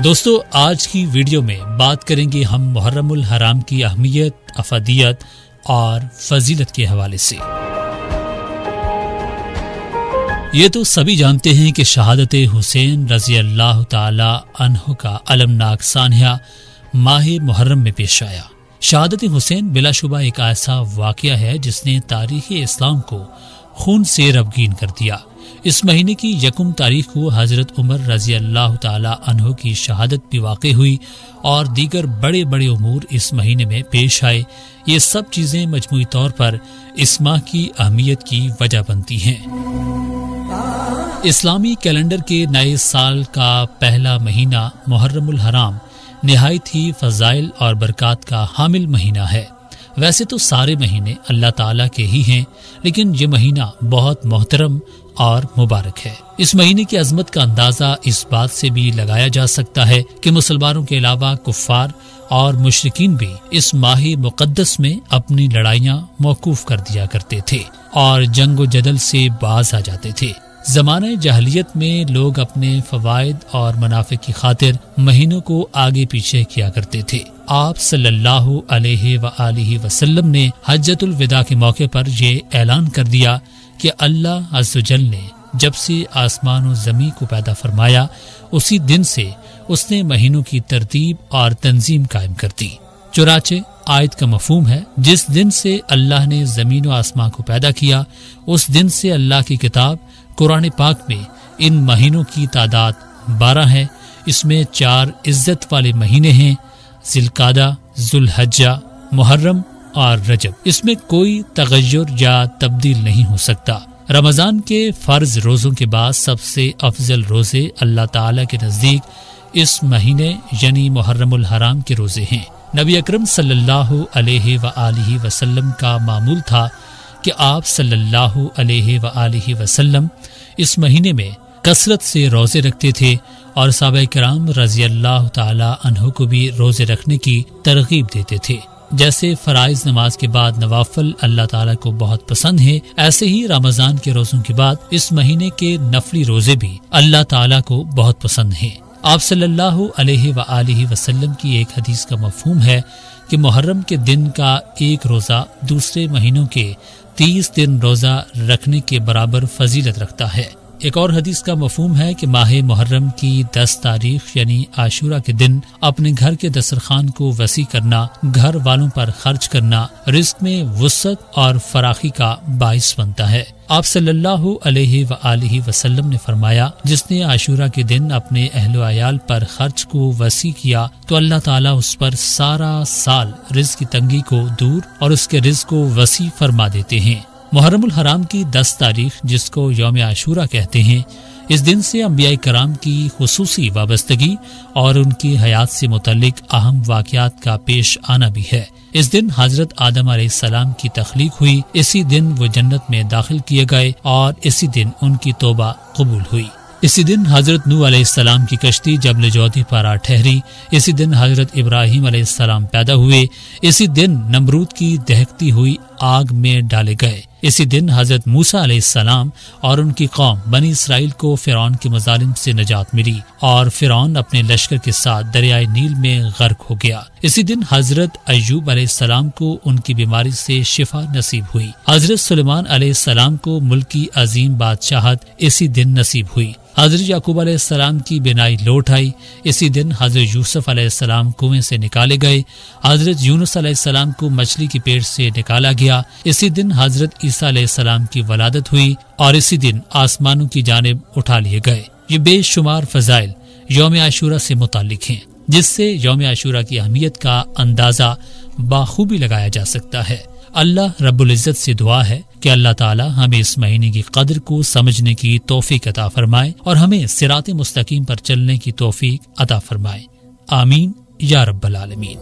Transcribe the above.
دوستو آج کی ویڈیو میں بات کریں گے ہم محرم الحرام کی اہمیت، افادیت اور فضیلت کے حوالے سے۔ یہ تو سبھی جانتے ہیں کہ شہادت حسین رضی اللہ تعالی عنہ کا المناک سانحہ ماہ محرم میں پیش آیا۔ شہادت حسین بلا شبہ ایک ایسا واقعہ ہے جس نے تاریخ اسلام کو خون سے ربگین کر دیا۔ اس مہینے کی یکم تاریخ کو حضرت عمر رضی اللہ تعالی عنہ کی شہادت بھی واقع ہوئی اور دیگر بڑے بڑے امور اس مہینے میں پیش آئے۔ یہ سب چیزیں مجموعی طور پر اس ماہ کی اہمیت کی وجہ بنتی ہیں۔ اسلامی کیلنڈر کے نئے سال کا پہلا مہینہ محرم الحرام نہایت ہی فضائل اور برکات کا حامل مہینہ ہے۔ ویسے تو سارے مہینے اللہ تعالیٰ کے ہی ہیں، لیکن یہ مہینہ بہت محترم اور مبارک ہے۔ اس مہینے کی عظمت کا اندازہ اس بات سے بھی لگایا جا سکتا ہے کہ مسلمانوں کے علاوہ کفار اور مشرکین بھی اس ماہ مقدس میں اپنی لڑائیاں موقوف کر دیا کرتے تھے اور جنگ و جدل سے باز آ جاتے تھے۔ زمانہ جاہلیت میں لوگ اپنے فوائد اور منافع کی خاطر مہینوں کو آگے پیچھے کیا کرتے تھے۔ آپ صلی اللہ علیہ وآلہ وسلم نے حجۃ الوداع کے موقع پر یہ اعلان کر دیا کہ اللہ عز و جل نے جب سے آسمان و زمین کو پیدا فرمایا اسی دن سے اس نے مہینوں کی ترتیب اور تنظیم قائم کر دی۔ چنانچہ آیت کا مفہوم ہے جس دن سے اللہ نے زمین و آسمان کو پیدا کیا اس دن سے اللہ کی کتاب قرآن پاک میں ان مہینوں کی تعداد 12 ہے۔ اس میں 4 عزت والے مہینے ہیں، ذی القعدہ، ذو الحجہ، محرم اور رجب۔ اس میں کوئی تغیر یا تبدیل نہیں ہو سکتا۔ رمضان کے فرض روزوں کے بعد سب سے افضل روزے اللہ تعالی کے نزدیک اس مہینے یعنی محرم الحرام کے روزے ہیں۔ نبی اکرم صلی اللہ علیہ وآلہ وسلم کا معمول تھا کہ آپ صلی اللہ علیہ وآلہ وسلم اس مہینے میں کثرت سے روزے رکھتے تھے اور صحابہ کرام رضی اللہ تعالی عنہ کو بھی روزے رکھنے کی ترغیب دیتے تھے۔ جیسے فرائض نماز کے بعد نوافل اللہ تعالیٰ کو بہت پسند ہے، ایسے ہی رمضان کے روزوں کے بعد اس مہینے کے نفلی روزے بھی اللہ تعالیٰ کو بہت پسند ہیں۔ آپ صلی اللہ علیہ وآلہ وسلم کی ایک حدیث کا مفہوم ہے کہ محرم کے دن کا ایک روزہ دوسرے مہینوں کے 30 دن روزہ رکھنے کے برابر فضیلت رکھتا ہے۔ ایک اور حدیث کا مفہوم ہے کہ ماہ محرم کی 10 تاریخ یعنی عاشورہ کے دن اپنے گھر کے دسترخوان کو وسیع کرنا، گھر والوں پر خرچ کرنا رزق میں وسعت اور فراخی کا باعث بنتا ہے۔ آپ صلی اللہ علیہ وآلہ وسلم نے فرمایا، جس نے عاشورہ کے دن اپنے اہل و عیال پر خرچ کو وسیع کیا تو اللہ تعالیٰ اس پر سارا سال رزق کی تنگی کو دور اور اس کے رزق کو وسیع فرما دیتے ہیں۔ محرم الحرام کی 10 تاریخ جس کو یوم عاشورہ کہتے ہیں، اس دن سے انبیاء کرام کی خصوصی وابستگی اور ان کی حیات سے متعلق اہم واقعات کا پیش آنا بھی ہے۔ اس دن حضرت آدم علیہ السلام کی تخلیق ہوئی، اسی دن وہ جنت میں داخل کیے گئے اور اسی دن ان کی توبہ قبول ہوئی۔ اسی دن حضرت نوح علیہ السلام کی کشتی جبل جودی پر آ ٹھہری، اسی دن حضرت ابراہیم علیہ السلام پیدا ہوئے، اسی دن نمرود کی دہکتی ہوئی آگ میں ڈالے گئے، اسی دن حضرت موسیٰ علیہ السلام اور ان کی قوم بنی اسرائیل کو فرعون کے مظالم سے نجات ملی اور فرعون اپنے لشکر کے ساتھ دریائے نیل میں غرق ہو گیا۔ اسی دن حضرت ایوب علیہ السلام کو ان کی بیماری سے شفا نصیب ہوئی۔ حضرت سلیمان علیہ السلام کو ملک کی عظیم بادشاہت اسی دن نصیب ہوئی۔ حضرت یعقوب علیہ السلام کی بینائی لوٹ آئی، اسی دن حضرت یوسف علیہ السلام کنویں سے نکالے گئے، حضرت یونس علیہ السلام کو مچھلی کی پیٹ سے نکالا گیا، اسی دن حضرت عیسیٰ علیہ السلام کی ولادت ہوئی اور اسی دن آسمانوں کی جانب اٹھا لیے گئے۔ یہ بے شمار فضائل یوم عاشورہ سے متعلق ہیں جس سے یوم عاشورہ کی اہمیت کا اندازہ بخوبی لگایا جا سکتا ہے۔ اللہ رب العزت سے دعا ہے کہ اللہ تعالی ہمیں اس مہینے کی قدر کو سمجھنے کی توفیق عطا فرمائے اور ہمیں صراط مستقیم پر چلنے کی توفیق عطا فرمائے۔ آمین یا رب العالمین۔